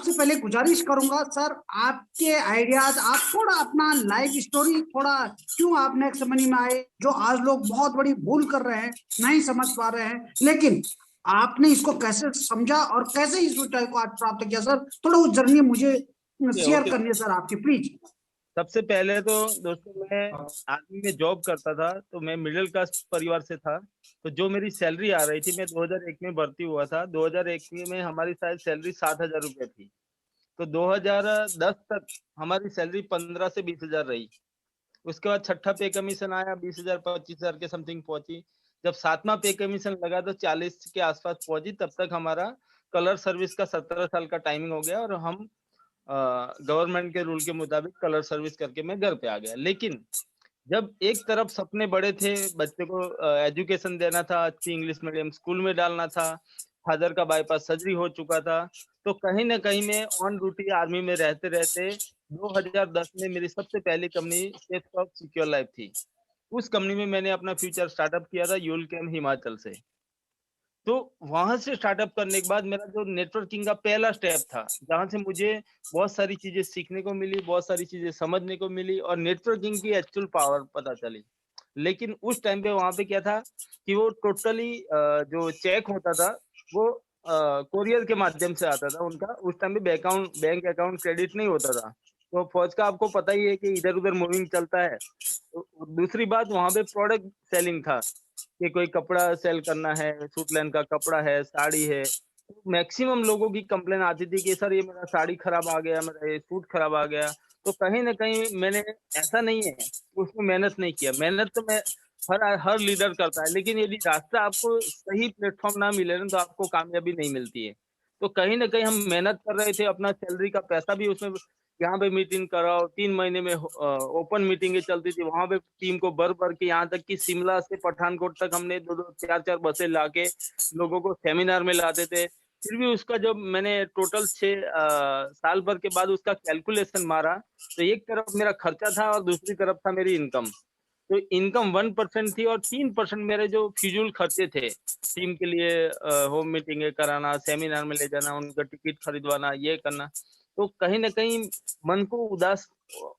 सबसे पहले गुजारिश करूंगा सर, आपके आइडियाज, आप थोड़ा अपना लाइफ स्टोरी, थोड़ा क्यों आप नेक्स्ट मनी में आए, जो आज लोग बहुत बड़ी भूल कर रहे हैं, नहीं समझ पा रहे हैं, लेकिन आपने इसको कैसे समझा और कैसे इस ऊंचाई को आज प्राप्त किया सर, थोड़ा वो जर्नी मुझे शेयर ओके। करनी है सर आपकी, प्लीज। सबसे पहले तो दोस्तों मैं आर्मी में जॉब करता था, तो मैं मिडिल क्लास परिवार से था। तो जो मेरी सैलरी आ रही थी, मैं 2001 में भर्ती हुआ था। 2001 में हमारी शायद सैलरी 7,000 रुपये थी। तो 2010 तक हमारी सैलरी 15 से 20,000 रही। उसके बाद छठा पे कमीशन आया, 20,000 25,000 के समथिंग पहुंची। जब सातवां पे कमीशन लगा तो 40 के आसपास पहुंची। तब तक हमारा कलर सर्विस का 17 साल का टाइमिंग हो गया और हम गवर्नमेंट के रूल के मुताबिक कलर सर्विस करके मैं घर पे आ गया। लेकिन जब एक तरफ सपने बड़े थे, बच्चे को एजुकेशन देना था, अच्छी इंग्लिश मीडियम स्कूल में डालना था, फादर का बाईपास सर्जरी हो चुका था, तो कहीं न कहीं मैं ऑन ड्यूटी आर्मी में रहते-रहते 2010 में मेरी सबसे पहली company safe of secure life थी। उस कंपनी में मैंने अपना फ्यूचर स्टार्टअप किया था यूलकेम हिमाचल से। तो वहाँ से स्टार्टअप करने के बाद मेरा जो नेटवर्किंग का पहला स्टेप था, जहाँ से मुझे बहुत सारी चीज़ें सीखने को मिली, बहुत सारी चीज़ें समझने को मिली और नेटवर्किंग की एक्चुअल पावर पता चली। लेकिन उस टाइम पे वहाँ पे क्या था कि वो टोटली जो चेक होता था, वो कोरियर के माध्यम से आता था उनका। उस टाइम पे बैंक अकाउंट क्रेडिट नहीं होता था। तो फौज का आपको पता ही है कि इधर-उधर मूविंग चलता है। तो दूसरी बात वहाँ पे प्रोडक्ट सेलिंग था। कि कोई कपड़ा सेल करना है, सूट लैन का कपड़ा है, साड़ी है। तो मैक्सिमम लोगों की कंप्लेन आती थी कि सर ये मेरा साड़ी खराब आ गया, मेरा ये सूट खराब आ गया। तो कहीं न कहीं मैंने ऐसा नहीं है, उसमें मेहनत नहीं किया। मेहनत तो मैं हर हर लीडर करता है, लेकिन यदि रास्ता आपको सही प्लेटफ़ॉर्म ना मिले ना, तो आपको कामयाबी नहीं मिलती है। तो कहीं न कहीं हम मेहनत कर रहे थे, अपना सैलरी का पैसा भी उसमें यहाँ पे मीटिंग कराओ, 3 महीने में ओपन मीटिंगें चलती थी, वहाँ पे टीम को भर-भर के यहाँ तक कि शिमला से पठानकोट तक हमने 2-2 4-4 बसें लाके लोगों को सेमिनार में लाते थे। फिर भी उसका जब मैंने टोटल 6 साल भर के बाद उसका कैलकुलेशन मारा, तो एक तरफ मेरा खर्चा था और दूसरी तरफ था मेरी इनकम। तो इनकम 1% थी और 3% मेरे जो फिजूल खर्चे थे, टीम के लिए होम मीटिंगें कराना, सेमिनार में ले जाना, उनका टिकट खरीदवाना, ये करना। तो कहीं न कहीं मन को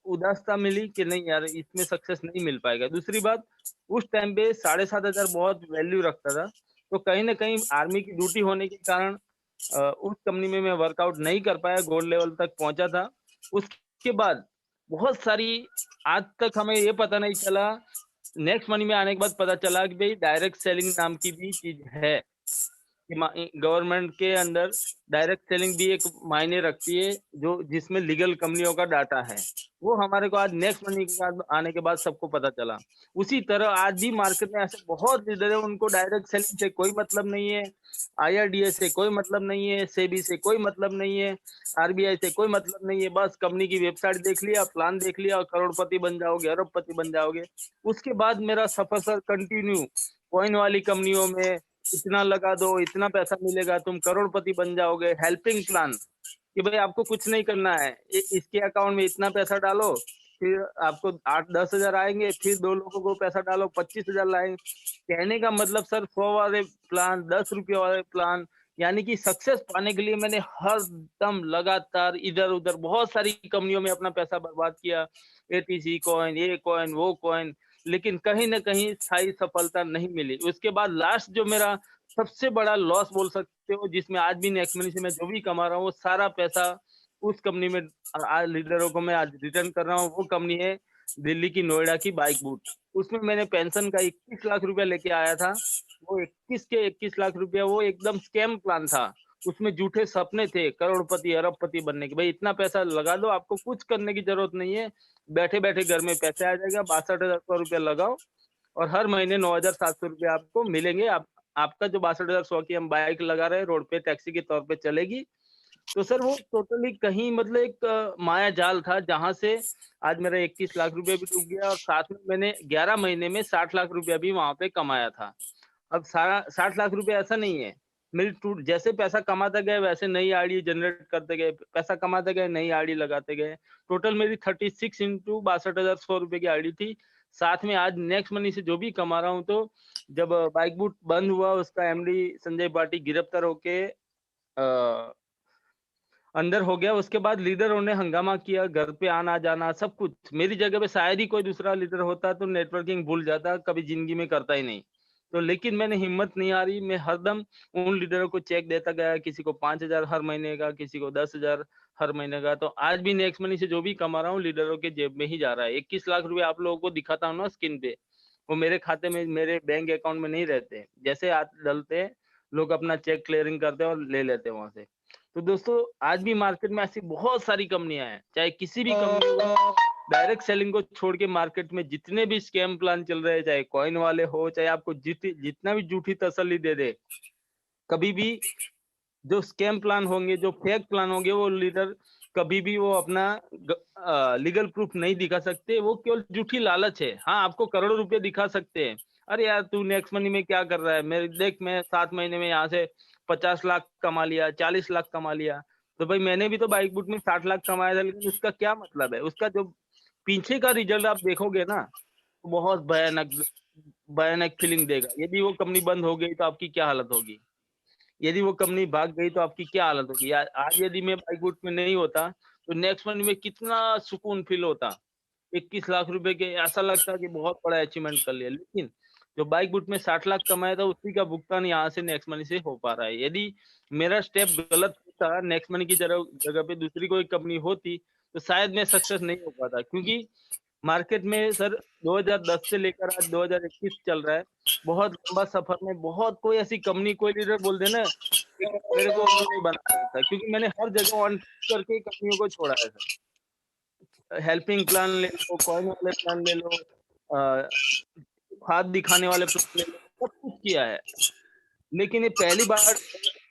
उदासता मिली कि नहीं यार इसमें सक्सेस नहीं मिल पाएगा। दूसरी बात उस टाइम पे 7,500 बहुत वैल्यू रखता था। तो कहीं न कहीं आर्मी की ड्यूटी होने के कारण उस कंपनी में मैं वर्कआउट नहीं कर पाया, गोल्ड लेवल तक पहुँचा था। उसके बाद बहुत सारी आज तक हमें ये पता नहीं चला, नेक्स्ट मनी में आने के बाद पता चला कि भई डायरेक्ट सेलिंग नाम की भी चीज़ है। गवर्नमेंट के अंदर डायरेक्ट सेलिंग भी एक मायने रखती है, जो जिसमें लीगल कंपनियों का डाटा है। वो हमारे को आज नेक्स्ट मनी के बाद आने के बाद सबको पता चला। उसी तरह आज भी मार्केट में ऐसे बहुत लीडर हैं, उनको डायरेक्ट सेलिंग से कोई मतलब नहीं है, आईआरडीए से कोई मतलब नहीं है, सेबी से कोई मतलब नहीं है, आरबीआई से कोई मतलब नहीं है। बस कंपनी की वेबसाइट देख लिया, प्लान देख लिया और करोड़पति बन जाओगे, अरबपति बन जाओगे। उसके बाद मेरा सफर सर कंटिन्यू कॉइन वाली कंपनियों में इतना लगा दो, इतना पैसा मिलेगा, तुम करोड़पति बन जाओगे। हेल्पिंग प्लान कि भाई आपको कुछ नहीं करना है, इसके अकाउंट में इतना पैसा डालो, फिर आपको 8-10 हज़ार आएँगे, फिर 2 लोगों को पैसा डालो, 25,000 लाएँगे। कहने का मतलब सर 100 वाले प्लान, ₹10 वाले प्लान, यानी कि सक्सेस पाने के लिए मैंने हर दम लगातार इधर-उधर बहुत सारी कंपनियों में अपना पैसा बर्बाद किया। एटीसी कॉइन, ये कॉइन, वो कॉइन, लेकिन कहीं न कहीं स्थायी सफलता नहीं मिली। उसके बाद लास्ट जो मेरा सबसे बड़ा लॉस बोल सकते हो, जिसमें आज भी नेक्स्ट मनी से मैं जो भी कमा रहा हूँ, वो सारा पैसा उस कंपनी में आज लीडरों को मैं आज रिटर्न कर रहा हूँ। वो कंपनी है दिल्ली की, नोएडा की बाइक बूट। उसमें मैंने पेंशन का 21 लाख रुपया लेके आया था। वो 21 के 21 लाख रुपया वो एकदम स्कैम प्लान था। उसमें झूठे सपने थे करोड़पति, अरबपति बनने के। भई इतना पैसा लगा दो, आपको कुछ करने की ज़रूरत नहीं है। बैठे-बैठे घर में पैसे आ जाएगा, 62,100 रुपया लगाओ और हर महीने 9,700 रुपए आपको मिलेंगे। आपका जो 62,100 की हम बाइक लगा रहे हैं, रोड पे टैक्सी के तौर पे चलेगी। तो सर वो टोटली कहीं मतलब एक माया जाल था, जहाँ से आज मेरा 21 लाख रुपए भी डूब गया और साथ में मैंने 11 महीने में 60 लाख रुपया भी वहाँ पे कमाया था। अब सारा 60 लाख रुपए ऐसा नहीं है, मेरी टूट जैसे पैसा कमाते गए वैसे नई आईडी जनरेट करते गए, पैसा कमाते गए, नई आईडी लगाते गए। टोटल मेरी 36 इंटू 62,100 रुपए की आईडी थी। साथ में आज नेक्स्ट मनी से जो भी कमा रहा हूँ, तो जब बाइक बूट बंद हुआ, उसका एमडी संजय पाठी गिरफ्तार होके अंदर हो गया। उसके बाद लीडरों ने हंगामा किया, घर पे आना जाना सब कुछ। मेरी जगह पे शायद ही कोई दूसरा लीडर होता तो नेटवर्किंग भूल जाता, कभी जिंदगी में करता ही नहीं। तो लेकिन मैंने हिम्मत नहीं हारी, मैं हरदम उन लीडरों को चेक देता गया, किसी को 5,000 हर महीने का, किसी को 10,000 हर महीने का। तो आज भी नेक्स्ट मनी से जो भी कमा रहा हूँ लीडरों के जेब में ही जा रहा है। 21 लाख रुपए आप लोगों को दिखाता हूँ ना स्क्रीन पे, वो मेरे खाते में, मेरे बैंक अकाउंट में नहीं रहते। जैसे आज डलते हैं, लोग अपना चेक क्लियरिंग करते हैं और ले लेते हैं वहां से। तो दोस्तों आज भी मार्केट में ऐसी बहुत सारी कंपनियां हैं, चाहे किसी भी कंपनी को, डायरेक्ट सेलिंग को छोड़ के मार्केट में जितने भी स्कैम प्लान चल रहे हैं, चाहे कॉइन वाले हो, चाहे आपको जितना भी झूठी तसल्ली दे दे, कभी भी जो स्कैम प्लान होंगे, जो फेक प्लान होंगे, वो लीडर कभी भी वो अपना लीगल प्रूफ नहीं दिखा सकते। वो केवल झूठी लालच है। हाँ, आपको करोड़ों रुपए दिखा सकते हैं, अरे यार तू नेक्स्ट मनी में क्या कर रहा है, मेरे देख मैं 7 महीने में यहाँ से 50 लाख कमा लिया, 40 लाख कमा लिया। तो भाई मैंने भी तो बाइक बुट में 60 लाख कमाया था, लेकिन उसका क्या मतलब है? उसका जो पीछे का रिजल्ट आप देखोगे ना, तो बहुत भयानक भयानक फीलिंग देगा। यदि वो कंपनी बंद हो गई तो आपकी क्या हालत होगी, यदि वो कंपनी भाग गई तो आपकी क्या हालत होगी। आज यदि मैं बाइक बुट में नहीं होता तो नेक्स्ट मंथ में कितना सुकून फील होता। 21 लाख रुपए के ऐसा लगता कि बहुत बड़ा अचीवमेंट कर लिया। लेकिन जो बाइक बुट में 60 लाख कमाया था, उसी का भुगतान यहाँ से नेक्स्ट मनी से हो पा रहा है। यदि मेरा स्टेप गलत होता, नेक्स्ट मनी की जगह जगह पे दूसरी कोई कंपनी होती, तो शायद मैं सक्सेस नहीं हो पाता। क्योंकि मार्केट में सर 2010 से लेकर आज 2021 चल रहा है, बहुत लंबा सफर में बहुत कोई ऐसी कंपनी, कोई लीडर बोल देना मेरे को नहीं बना सकता, क्योंकि मैंने हर जगह ऑन करके कंपनियों को छोड़ा है सर। हेल्पिंग प्लान ले लो, कॉइन वाले प्लान ले लो, खाद दिखाने वाले प्लान ले लो, सब कुछ किया है। लेकिन ये पहली बार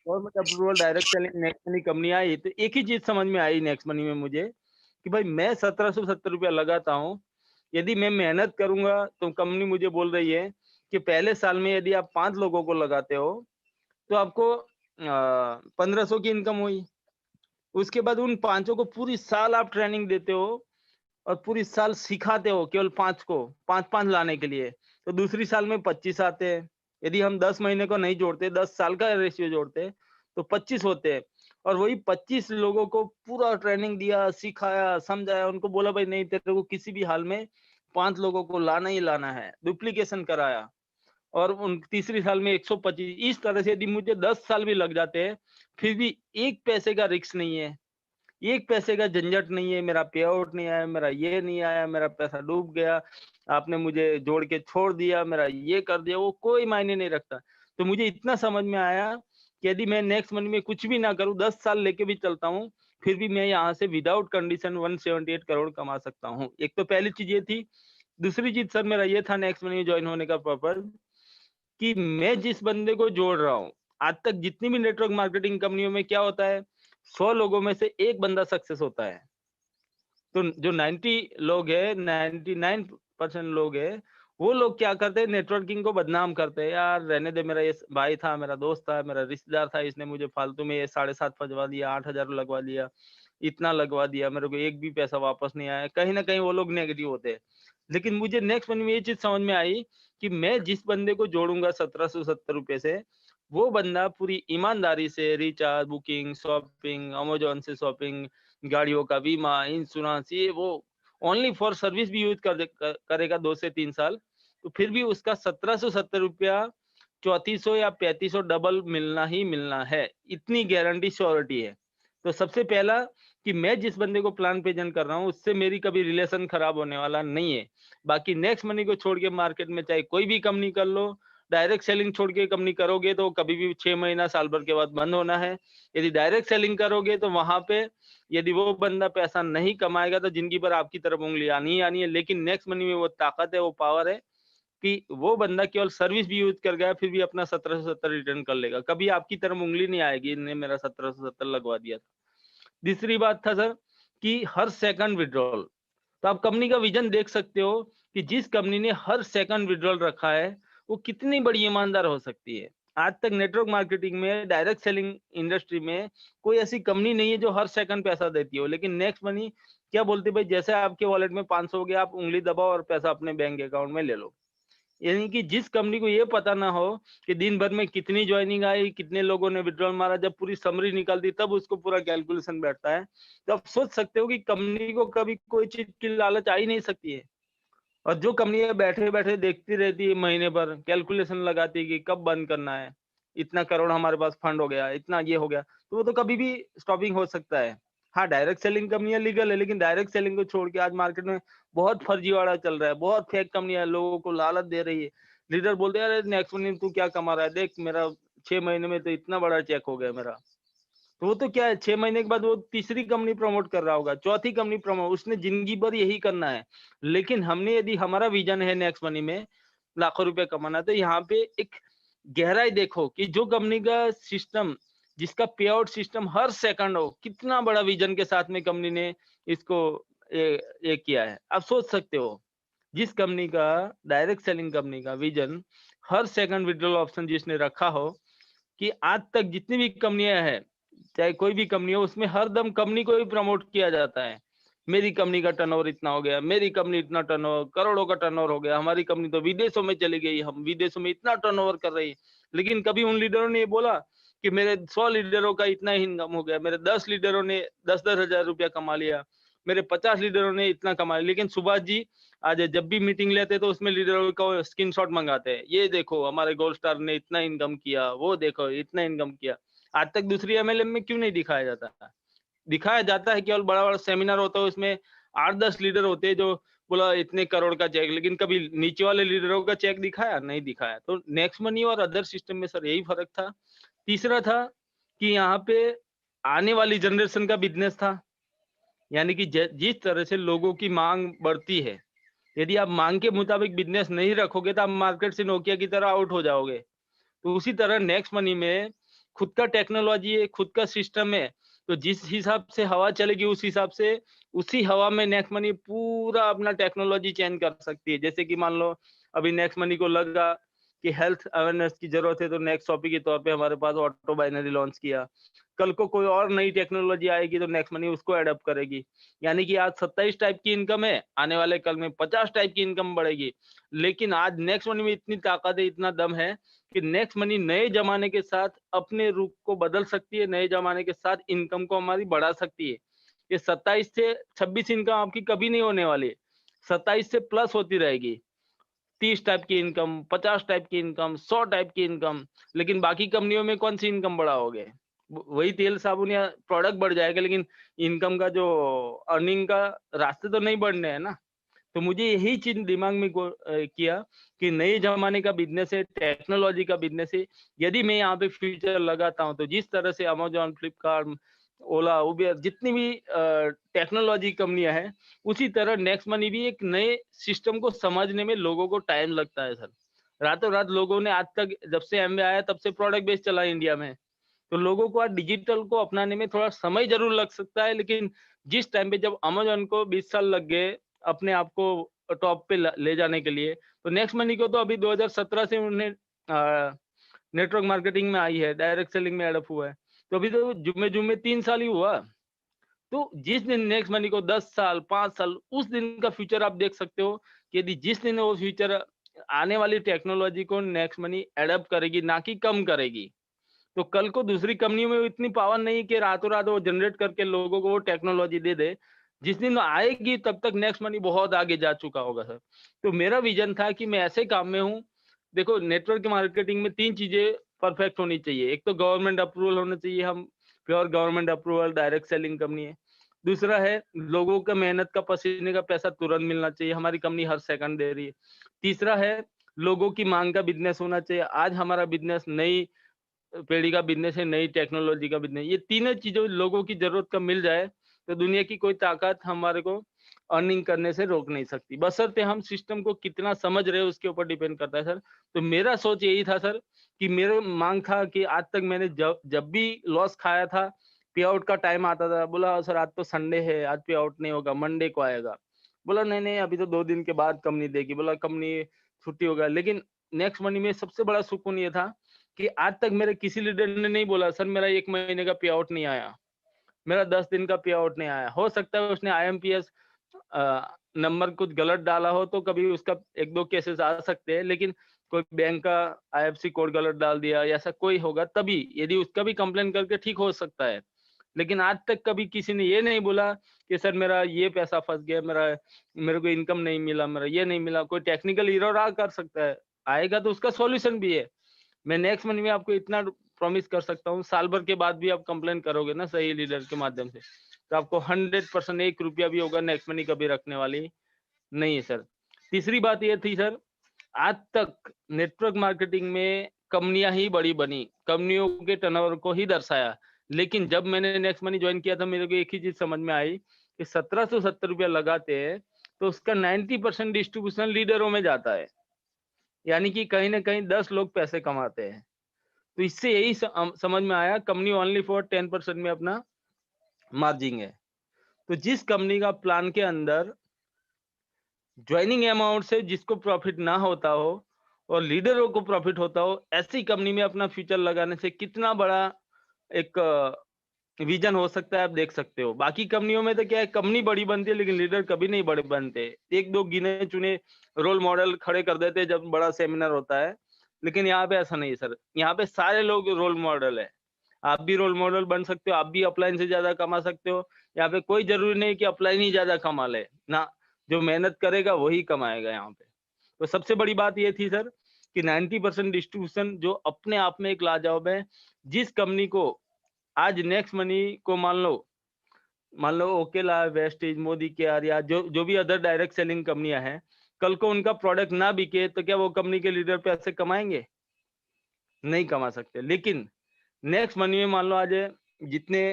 government approval direct selling next money company आई, तो एक ही चीज समझ में आई नेक्स्ट मनी में मुझे, कि भाई मैं 1770 रुपया लगाता हूँ, यदि मैं मेहनत करूंगा तो कंपनी मुझे बोल रही है कि पहले साल में यदि आप 5 लोगों को लगाते हो तो आपको 1500 की इनकम हुई। उसके बाद उन पांचों को पूरी साल आप ट्रेनिंग देते हो और पूरी साल सिखाते हो केवल 5 को, 5-5 लाने के लिए, तो दूसरी साल में 25 आते हैं। यदि हम 10 महीने को नहीं जोड़ते, 10 साल का रेशियो जोड़ते, तो 25 होते हैं। और वही 25 लोगों को पूरा ट्रेनिंग दिया, सिखाया, समझाया, उनको बोला भाई नहीं, तेरे को किसी भी हाल में 5 लोगों को लाना ही लाना है, डुप्लीकेशन कराया। और उन तीसरी साल में 125। इस तरह से यदि मुझे 10 साल भी लग जाते हैं, फिर भी 1 पैसे का रिस्क नहीं है, 1 पैसे का झंझट नहीं है, मेरा पे आउट नहीं आया, मेरा ये नहीं आया, मेरा पैसा डूब गया, आपने मुझे जोड़ के छोड़ दिया, मेरा ये कर दिया, वो कोई मायने नहीं रखता। तो मुझे इतना समझ में आया कि यदि मैं नेक्स्ट मनी में कुछ भी ना करूँ, 10 साल लेके भी चलता हूँ, फिर भी मैं यहाँ से विदाउट कंडीशन 178 करोड़ कमा सकता हूँ। एक तो पहली चीज़ ये थी। दूसरी चीज़ सर मेरा ये था नेक्स्ट मनी में जॉइन होने का पर्पज़, कि मैं जिस बंदे को जोड़ रहा हूँ, आज तक जितनी भी नेटवर्क मार्केटिंग कंपनियों में क्या होता है, 100 लोगों में से 1 बंदा सक्सेस होता है। तो जो 90 लोग हैं, 99% लोग हैं, वो लोग क्या करते हैं, नेटवर्किंग को बदनाम करते हैं। यार रहने दे, मेरा ये भाई था, मेरा दोस्त था, मेरा रिश्तेदार था, इसने मुझे फालतू में ये 7.5 फंसवा दिया, 8,000 लगवा दिया, इतना लगवा दिया, मेरे को एक भी पैसा वापस नहीं आया। कहीं ना कहीं वो लोग नेगेटिव होते हैं। लेकिन मुझे नेक्स्ट मंथ में ये चीज समझ में आई कि मैं जिस बंदे को जोड़ूंगा 1770 रुपए से, वो बंदा पूरी ईमानदारी से रिचार्ज, बुकिंग, शॉपिंग, अमेजोन से शॉपिंग, गाड़ियों का बीमा, इंश्योरेंस, ये वो ओनली फॉर सर्विस भी यूज करेगा 2 से 3 साल, तो फिर भी उसका 1770 रुपया 3400 या 3500 डबल मिलना ही मिलना है। इतनी गारंटी श्योरिटी है। तो सबसे पहला कि मैं जिस बंदे को प्लान प्रेजेंट कर रहा हूँ, उससे मेरी कभी रिलेशन खराब होने वाला नहीं है। बाकी नेक्स्ट मनी को छोड़ के मार्केट में चाहे कोई भी कंपनी कर लो, डायरेक्ट सेलिंग छोड़ के कंपनी करोगे तो कभी भी 6 महीना साल भर के बाद बंद होना है। यदि डायरेक्ट सेलिंग करोगे तो वहां पे यदि वो बंदा पैसा नहीं कमाएगा तो जिंदगी भर आपकी तरफ उंगली आनी ही आनी है। लेकिन नेक्स्ट मनी में वो ताकत है, वो पावर है कि वो बंदा केवल सर्विस भी यूज कर गया, फिर भी अपना 1770 रिटर्न कर लेगा। कभी आपकी तरफ उंगली नहीं आएगी, इन्हें मेरा 1770 लगवा दिया था। दूसरी बात था सर कि हर सेकंड विड्रॉल। तो आप कंपनी का विजन देख सकते हो कि जिस कंपनी ने हर सेकंड विड्रॉल रखा है, वो कितनी बड़ी ईमानदार हो सकती है। आज तक नेटवर्क मार्केटिंग में, डायरेक्ट सेलिंग इंडस्ट्री में कोई ऐसी कंपनी नहीं है जो हर सेकंड पैसा देती हो। लेकिन नेक्स्ट मनी क्या बोलती है, भाई जैसे आपके वॉलेट में 500 हो गया, आप उंगली दबाओ और पैसा अपने बैंक अकाउंट में ले लो। यानी कि जिस कंपनी को ये पता ना हो कि दिन भर में कितनी ज्वाइनिंग आई, कितने लोगों ने विड्रॉल मारा, जब पूरी समरी निकलती तब उसको पूरा कैलकुलेशन बैठता है। तो आप सोच सकते हो कि कंपनी को कभी कोई चीज की लालच आ ही नहीं सकती है। और जो कंपनियां बैठे बैठे देखती रहती है, महीने भर कैलकुलेशन लगाती है कि कब बंद करना है, इतना करोड़ हमारे पास फंड हो गया, इतना ये हो गया, तो वो तो कभी भी स्टॉपिंग हो सकता है। हाँ, डायरेक्ट सेलिंग कंपनियां लीगल है, लेकिन डायरेक्ट सेलिंग को छोड़ के आज मार्केट में बहुत फर्जीवाड़ा चल रहा है, बहुत फेक कंपनियां लोगों को लालच दे रही है। लीडर बोलते हैं, अरे नेक्स्ट महीने तू क्या कमा रहा है, देख मेरा 6 महीने में तो इतना बड़ा चेक हो गया मेरा। तो वो तो क्या है, 6 महीने के बाद वो तीसरी कंपनी प्रमोट कर रहा होगा, चौथी कंपनी प्रमोट, उसने जिंदगी भर यही करना है। लेकिन हमने, यदि हमारा विजन है नेक्स्ट मनी में लाखों रुपए कमाना, तो यहाँ पे एक गहराई देखो कि जो कंपनी का सिस्टम, जिसका पे आउट सिस्टम हर सेकंड हो, कितना बड़ा विजन के साथ में कंपनी ने इसको ये किया है। आप सोच सकते हो, जिस कंपनी का, डायरेक्ट सेलिंग कंपनी का विजन हर सेकंड विड्रॉल ऑप्शन जिसने रखा हो, कि आज तक जितनी भी कंपनियां हैं, चाहे कोई भी कंपनी हो, उसमें हर दम कंपनी को ही प्रमोट किया जाता है। मेरी कंपनी का टर्नओवर इतना हो गया, मेरी कंपनी इतना टर्नओवर, करोड़ों का टर्नओवर हो गया, हमारी कंपनी तो विदेशों में चली गई, हम विदेशों में इतना टर्नओवर कर रही है। लेकिन कभी उन लीडरों ने ये बोला कि मेरे 100 लीडरों का इतना ही इनकम हो गया, मेरे 10 लीडरों ने 10-10 हजार रुपया कमा लिया, मेरे 50 लीडरों ने इतना कमा लिया। लेकिन सुभाष जी आज जब भी मीटिंग लेते तो उसमें लीडरों का स्क्रीनशॉट मंगाते हैं, ये देखो हमारे गोल्ड स्टार ने इतना इनकम किया, वो देखो इतना इनकम किया। आज तक दूसरी एमएलएम में क्यों नहीं दिखाया जाता? दिखाया जाता है, केवल बड़ा-बड़ा सेमिनार होता है, उसमें 8-10 लीडर होते हैं जो बोला इतने करोड़ का चेक, लेकिन कभी नीचे वाले लीडरों का चेक दिखाया? नहीं दिखाया। तो नेक्स्ट मनी और अदर सिस्टम में सर यही फ़र्क था। तीसरा था कि यहाँ पे आने वाली जनरेशन का बिज़नेस था। यानी कि जिस तरह से लोगों की माँग बढ़ती है, यदि आप माँग के मुताबिक बिज़नेस नहीं रखोगे तो आप मार्केट से नोकिया की तरह आउट हो जाओगे। तो उसी तरह नेक्स्ट मनी में खुद का टेक्नोलॉजी है, खुद का सिस्टम है, तो जिस हिसाब से हवा चलेगी उस हिसाब से उसी हवा में नेक्स्ट मनी पूरा अपना टेक्नोलॉजी चेंज कर सकती है। जैसे कि मान लो अभी नेक्स्ट मनी को लगा कि हेल्थ अवेयरनेस की जरूरत है, तो नेक्स्ट टॉपिक के तौर पे हमारे पास ऑटो बाइनरी लॉन्च किया। कल को कोई और नई टेक्नोलॉजी आएगी तो नेक्स्ट मनी उसको एडॉप्ट करेगी। यानी कि आज 27 टाइप की इनकम है, आने वाले कल में 50 टाइप की इनकम बढ़ेगी। लेकिन आज नेक्स्ट मनी में इतनी ताकत है, इतना दम है कि नेक्स्ट मनी नए जमाने के साथ अपने रूप को बदल सकती है, नए जमाने के साथ इनकम को हमारी बढ़ा सकती है। ये 27 से 26 इनकम आपकी कभी नहीं होने वाली, 27 से प्लस होती रहेगी। 30 टाइप की इनकम, 50 टाइप की इनकम, 100 टाइप की इनकम, लेकिन बाकी कंपनियों में कौन सी इनकम बढ़ाओगे? वही तेल साबुन या प्रोडक्ट बढ़ जाएगा, लेकिन इनकम का जो अर्निंग का रास्ते तो नहीं बढ़ने हैं ना। तो मुझे यही चीज दिमाग में किया कि नए जमाने का बिजनेस है, टेक्नोलॉजी का बिजनेस है। यदि मैं यहाँ पे फ्यूचर लगाता हूँ तो जिस तरह से अमेजोन, फ्लिपकार्ट, ओला, उबेर, जितनी भी टेक्नोलॉजी कंपनियां हैं, उसी तरह नेक्स्ट मनी भी एक नए सिस्टम को समझने में लोगों को टाइम लगता है सर। रातों रात लोगों ने आज तक, जब से एमवे आया तब से प्रोडक्ट बेस्ड चला है इंडिया में, तो लोगों को आज डिजिटल को अपनाने में थोड़ा समय जरूर लग सकता है। लेकिन जिस टाइम पे जब अमेजोन को 20 साल लग गए अपने आप को टॉप पे ले जाने के लिए, तो नेक्स्ट मनी को तो अभी 2017 से उन्हें नेटवर्क मार्केटिंग में आई है, डायरेक्ट सेलिंग में एडअप हुआ है, तो अभी तो जुम्मे जुम्मे 3 साल ही हुआ। तो जिस दिन नेक्स्ट मनी को 10 साल, 5 साल, उस दिन का फ्यूचर आप देख सकते हो कि यदि जिस दिन वो फ्यूचर आने वाली टेक्नोलॉजी को नेक्स्ट मनी एडप्ट करेगी, ना कि कम करेगी। तो कल को दूसरी कंपनियों में इतनी पावर नहीं कि रातों रात वो जनरेट करके लोगों को वो टेक्नोलॉजी दे दे। जिस दिन आएगी तब तक नेक्स्ट मनी बहुत आगे जा चुका होगा सर। तो मेरा विजन था कि मैं ऐसे काम में हूँ। देखो, नेटवर्क मार्केटिंग में 3 चीजें परफेक्ट होनी चाहिए। एक तो गवर्नमेंट अप्रूवल होना चाहिए, हम pure government approval direct selling company है। दूसरा है लोगों का मेहनत का पसीने का पैसा तुरंत मिलना चाहिए, हमारी कंपनी हर सेकंड दे रही है। तीसरा है लोगों की मांग का बिजनेस होना चाहिए। आज हमारा बिजनेस नई पीढ़ी का बिजनेस है, नई टेक्नोलॉजी का बिजनेस। ये तीनों चीजें लोगों की जरूरत का मिल जाए तो दुनिया की कोई ताकत हमारे को अर्निंग करने से रोक नहीं सकती, बशर्ते हम सिस्टम को कितना समझ रहे हैं उसके ऊपर डिपेंड करता है सर। तो मेरा सोच यही था सर कि मेरे मांग था कि आज तक मैंने जब जब भी लॉस खाया था, पे आउट का टाइम आता था, बोला सर आज तो संडे है, आज पे आउट नहीं होगा, मंडे को आएगा। बोला नहीं नहीं, अभी तो 2 दिन के बाद कंपनी देगी। बोला कंपनी छुट्टी होगा। लेकिन नेक्स्ट मनी में सबसे बड़ा सुकून ये था कि आज तक मेरे किसी लीडर ने नहीं बोला सर मेरा 1 महीने का पे आउट नहीं आया, मेरा 10 दिन का पे आउट नहीं आया। हो सकता है उसने आईएमपीएस नंबर कुछ गलत डाला हो तो कभी उसका 1-2 केसेस आ सकते हैं, लेकिन कोई बैंक का आईएफएससी कोड गलत डाल दिया या ऐसा कोई होगा तभी, यदि उसका भी कंप्लेन करके ठीक हो सकता है। लेकिन आज तक कभी किसी ने ये नहीं बोला कि सर मेरा ये पैसा फँस गया, मेरे को इनकम नहीं मिला, मेरा ये नहीं मिला। कोई टेक्निकल एरर आ कर सकता है, आएगा तो उसका सॉल्यूशन भी है। मैं नेक्स्ट मनी में आपको इतना प्रॉमिस कर सकता हूँ, साल भर के बाद भी आप कंप्लेन करोगे ना सही लीडर के माध्यम से, तो आपको 100% 1 रुपया भी होगा नेक्स्ट मनी कभी रखने वाली नहीं है सर। तीसरी बात ये थी सर, आज तक नेटवर्क मार्केटिंग में कंपनियां ही बड़ी बनी, कंपनियों के टर्नओवर को ही दर्शाया। लेकिन जब मैंने नेक्स्ट मनी ज्वाइन किया था, मेरे को एक ही चीज समझ में आई कि 1770 रुपया लगाते हैं तो उसका 90% डिस्ट्रीब्यूशन लीडरों में जाता है, यानी कि कहीं ना कहीं 10 लोग पैसे कमाते हैं। तो इससे यही समझ में आया कंपनी ओनली फॉर 10% में अपना मार्जिन है। तो जिस कंपनी का प्लान के अंदर ज्वाइनिंग अमाउंट से जिसको प्रॉफिट ना होता हो और लीडरों को प्रॉफिट होता हो, ऐसी कंपनी में अपना फ्यूचर लगाने से कितना बड़ा एक विजन हो सकता है, आप देख सकते हो। बाकी कंपनियों में तो क्या है, कंपनी बड़ी बनती है लेकिन लीडर कभी नहीं बड़े बनते। एक दो गिने चुने रोल मॉडल खड़े कर देते हैं जब बड़ा सेमिनार होता है, लेकिन यहाँ पे ऐसा नहीं है सर। यहाँ पे सारे लोग रोल मॉडल है। आप भी रोल मॉडल बन सकते हो, आप भी अपलाइन से ज्यादा कमा सकते हो। यहाँ पे कोई जरूरी नहीं कि अपलाइन ही ज्यादा कमा ले ना, जो मेहनत करेगा वही कमाएगा यहाँ पे। तो सबसे बड़ी बात ये थी सर कि 90% डिस्ट्रीब्यूशन जो अपने आप में एक लाजवाब है। जिस कंपनी को आज नेक्स्ट मनी को मान लो ओकेला, वेस्टेज, मोदी केयर या जो जो भी अदर डायरेक्ट सेलिंग कंपनियां हैं, कल को उनका प्रोडक्ट ना बिके तो क्या वो कंपनी के लीडर पैसे कमाएंगे? नहीं कमा सकते। लेकिन नेक्स्ट मनी में मान लो आज जितने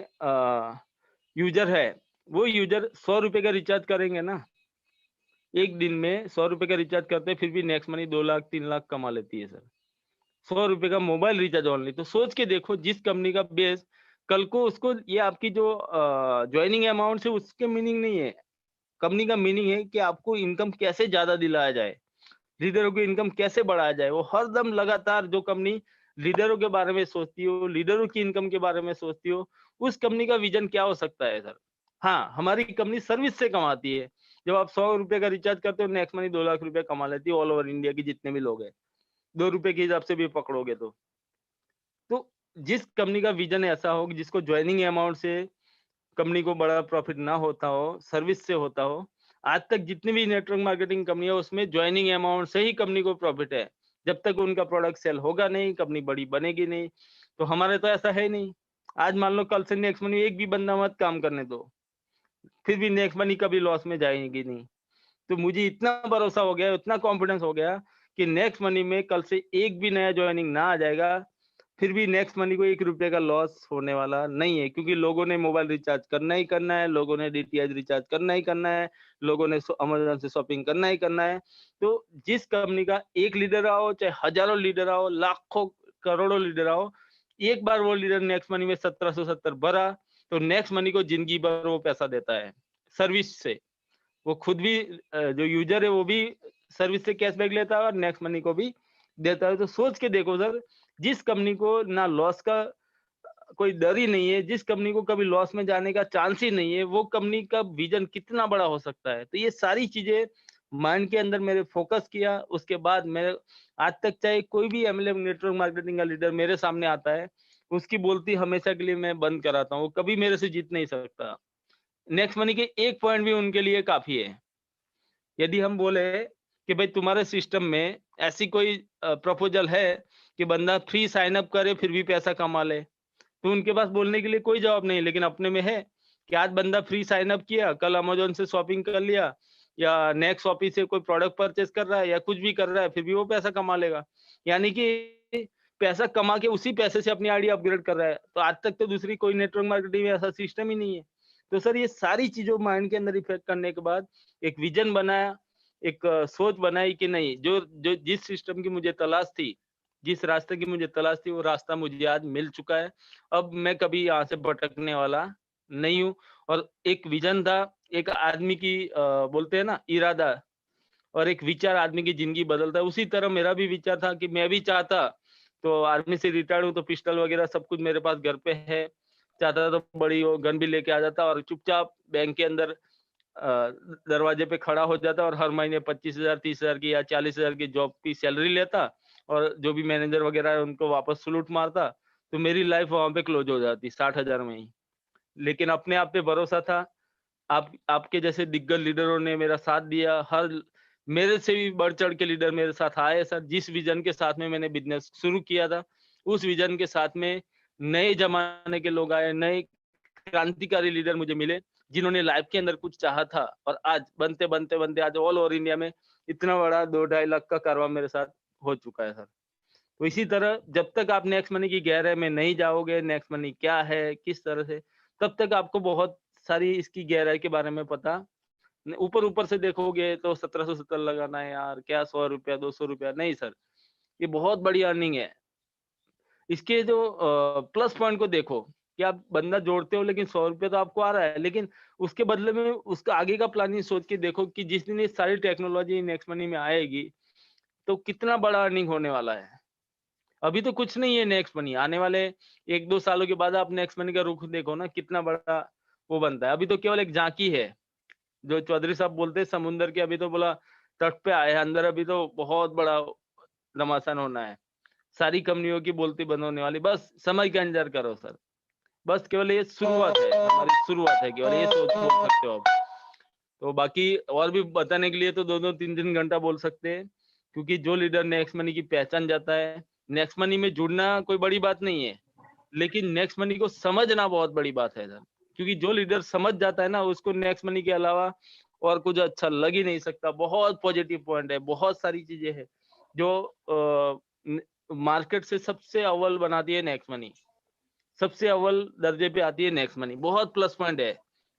यूजर है, वो यूजर 100 रुपए का रिचार्ज करेंगे ना, एक दिन में 100 रुपए का रिचार्ज करते हैं, फिर भी नेक्स्ट मनी 2 लाख 3 लाख कमा लेती है सर। 100 रुपए का मोबाइल रिचार्ज ओनली। तो सोच के देखो, जिस कंपनी का बेस कल को उसको ये आपकी जो ज्वाइनिंग अमाउंट है उसके मीनिंग नहीं है। कंपनी का मीनिंग है कि आपको इनकम कैसे ज्यादा दिलाया जाए, लीडरों की इनकम कैसे बढ़ाया जाए। वो हरदम लगातार जो कंपनी लीडरों के बारे में सोचती हो, लीडरों की इनकम के बारे में सोचती हो, उस कंपनी का विजन क्या हो सकता है सर? हाँ, हमारी कंपनी सर्विस से कमाती है। जब आप 100 रुपए का रिचार्ज करते हो, नेक्स्ट मनी 2 लाख रुपए कमा लेती है ऑल ओवर इंडिया की जितने भी लोग हैं। 2 रुपए के हिसाब से भी पकड़ोगे तो जिस कंपनी का विजन ऐसा हो कि जिसको ज्वाइनिंग अमाउंट से कंपनी को बड़ा प्रॉफिट ना होता हो, सर्विस से होता हो। आज तक जितनी भी नेटवर्क मार्केटिंग कंपनी है उसमें ज्वाइनिंग अमाउंट से ही कंपनी को प्रॉफिट है। जब तक उनका प्रोडक्ट सेल होगा नहीं, कंपनी बड़ी बनेगी नहीं। तो हमारे तो ऐसा है नहीं। आज मान लो कल से नेक्स्ट मनी एक भी बंदा मत काम करने दो, फिर भी नेक्स्ट मनी कभी लॉस में जाएगी नहीं। तो मुझे इतना भरोसा हो गया, इतना कॉन्फिडेंस हो गया कि नेक्स्ट मनी में कल से एक भी नया ज्वाइनिंग ना आ जाएगा, फिर भी नेक्स्ट मनी को 1 रुपए का लॉस होने वाला नहीं है। क्योंकि लोगों ने मोबाइल रिचार्ज करना ही करना है, लोगों ने डीटीएच रिचार्ज करना ही करना है, लोगों ने अमेज़न से शॉपिंग करना ही करना है। तो जिस कंपनी का एक लीडर आओ, चाहे हज़ारों लीडर आओ, लाखों करोड़ों लीडर आओ, एक बार वो लीडर नेक्स्ट मनी में 1770 भरा, तो नेक्स्ट मनी को ज़िंदगी भर वो पैसा देता है, सर्विस से। वो खुद भी जो यूजर है वो भी सर्विस से कैशबैक लेता है और नेक्स्ट मनी को भी देता है। तो सोच के देखो सर, जिस कंपनी को ना लॉस का कोई डर ही नहीं है, जिस कंपनी को कभी लॉस में जाने का चांस ही नहीं है, वो कंपनी का विजन कितना बड़ा हो सकता है। तो ये सारी चीजें माइंड के अंदर मेरे फोकस किया। उसके बाद मैं आज तक चाहे कोई भी एमएलएम नेटवर्क मार्केटिंग का लीडर मेरे सामने आता है, उसकी बोलती हमेशा के लिए मैं बंद कराता हूँ। वो कभी मेरे से जीत नहीं सकता। नेक्स्ट मनी के एक पॉइंट भी उनके लिए काफी है। यदि हम बोले कि भाई तुम्हारे सिस्टम में ऐसी कोई प्रपोजल है कि बंदा फ्री साइन अप करे फिर भी पैसा कमा ले, तो उनके पास बोलने के लिए कोई जवाब नहीं। लेकिन अपने में है कि आज बंदा फ्री साइन अप किया, कल अमेज़न से शॉपिंग कर लिया या नेक्स्ट शॉपिंग से कोई प्रोडक्ट परचेज कर रहा है या कुछ भी कर रहा है, फिर भी वो पैसा कमा लेगा। यानी कि पैसा कमा के उसी पैसे से अपनी आईडी अपग्रेड कर रहा है। तो आज तक तो दूसरी कोई नेटवर्क मार्केटिंग में ऐसा सिस्टम ही नहीं है। तो सर ये सारी चीजों माइंड के अंदर इफेक्ट करने के बाद एक विजन बनाया, एक सोच बनाई कि नहीं, जो जो जिस सिस्टम की मुझे तलाश थी, जिस रास्ते की मुझे तलाश थी, वो रास्ता मुझे आज मिल चुका है। अब मैं कभी यहाँ से भटकने वाला नहीं हूँ। और एक विजन था, एक आदमी की बोलते हैं ना इरादा, और एक विचार आदमी की जिंदगी बदलता है। उसी तरह मेरा भी विचार था कि मैं भी चाहता तो आर्मी से रिटायर्ड हूँ तो पिस्टल वगैरह सब कुछ मेरे पास घर पे है। चाहता तो बड़ी वो गन भी लेके आ जाता और चुपचाप बैंक के अंदर दरवाजे पे खड़ा हो जाता और हर महीने 25,000 30,000 की या 40,000 की जॉब की सैलरी लेता और जो भी मैनेजर वगैरह है उनको वापस सलूट मारता, तो मेरी लाइफ वहां पे क्लोज हो जाती 60,000 में ही। लेकिन अपने आप पे भरोसा था, आप आपके जैसे दिग्गज लीडरों ने मेरा साथ दिया, हर मेरे से भी बढ़ चढ़ के लीडर मेरे साथ आए सर। जिस विजन के साथ में मैंने बिजनेस शुरू किया था, उस विजन के साथ में नए जमाने के लोग आए, नए क्रांतिकारी लीडर मुझे मिले, जिन्होंने लाइफ के अंदर कुछ चाहा था और आज बनते आज ऑल ओवर इंडिया में इतना बड़ा 2-2.5 लाख का कारवां मेरे साथ हो चुका है सर। तो इसी तरह जब तक आप नेक्स्ट मनी की गहराई में नहीं जाओगे, नेक्स्ट मनी क्या है, किस तरह से, तब तक आपको बहुत सारी इसकी गहराई के बारे में पता ऊपर-ऊपर से देखोगे तो 1770 लगाना है यार, क्या ₹100 ₹200 नहीं सर, ये बहुत बड़ी अर्निंग है। इसके जो प्लस पॉइंट को देखो कि आप बंदा जोड़ते हो लेकिन ₹100 तो आपको आ रहा है, लेकिन उसके बदले में उसका आगे का प्लानिंग सोच के देखो कि जिस दिन ये सारी टेक्नोलॉजी नेक्स्ट मनी में आएगी, तो कितना बड़ा अर्निंग होने वाला है। अभी तो कुछ नहीं है नेक्स्ट मनी, आने वाले 1-2 सालों के बाद आप नेक्स्ट मनी का रुख देखो ना कितना बड़ा वो बनता है। अभी तो केवल एक झांकी है, जो चौधरी साहब बोलते हैं समुंदर के अभी तो बोला तट पे आए हैं, अंदर अभी तो बहुत बड़ा घमासान होना है। सारी कंपनियों की बोलती बंद होने वाली, बस समय का इंतज़ार करो सर। बस केवल ये शुरुआत है, हमारी शुरुआत है केवल ये सोच बोल सकते हो आप। तो बाकी और भी बताने के लिए तो 2-2 3-3 घंटा बोल सकते हैं, क्योंकि जो लीडर नेक्स्ट मनी की पहचान जाता है, नेक्स्ट मनी में जुड़ना कोई बड़ी बात नहीं है, लेकिन नेक्स्ट मनी को समझना बहुत बड़ी बात है सर। क्योंकि जो लीडर समझ जाता है ना, उसको नेक्स्ट मनी के अलावा और कुछ अच्छा लग ही नहीं सकता। बहुत पॉजिटिव पॉइंट है, बहुत सारी चीज़ें हैं, जो मार्केट से सबसे अव्वल बनाती है नेक्स्ट मनी। सबसे अव्वल दर्जे पे आती है नेक्स्ट मनी, बहुत प्लस पॉइंट है।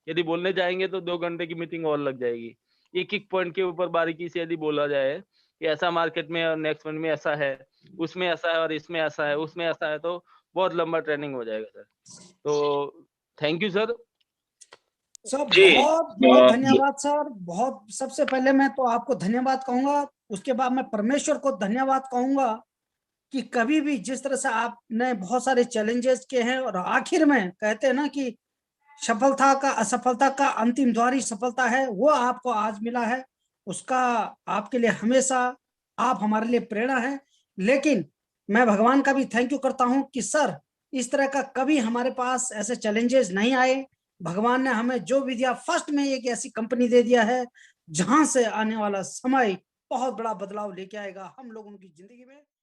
यदि बोलने जाएँगे तो 2 घंटे की मीटिंग और लग जाएगी। एक-एक पॉइंट के ऊपर बारीकी से यदि बोला जाए, कि ऐसा मार्केट में और नेक्स्ट मनी में ऐसा है, उसमें ऐसा है और इसमें ऐसा है, उसमें ऐसा है, तो बहुत लंबा ट्रेनिंग हो जाएगा सर। तो थैंक यू सर। सर जी। बहुत बहुत धन्यवाद सर। बहुत सबसे पहले मैं तो आपको धन्यवाद कहूंगा, उसके बाद मैं परमेश्वर को धन्यवाद कहूंगा कि कभी भी जिस तरह से आपने बहुत सारे चैलेंजेस किए हैं और आखिर में कहते हैं ना कि सफलता का असफलता का अंतिम द्वार ही सफलता है, वो आपको आज मिला है। उसका आपके लिए हमेशा आप हमारे लिए प्रेरणा है। लेकिन मैं भगवान का भी थैंक यू करता हूं कि सर इस तरह का कभी हमारे पास ऐसे चैलेंजेस नहीं आए। भगवान ने हमें जो भी दिया, फर्स्ट में एक ऐसी कंपनी दे दिया है जहां से आने वाला समय बहुत बड़ा बदलाव लेके आएगा हम लोगों की जिंदगी में।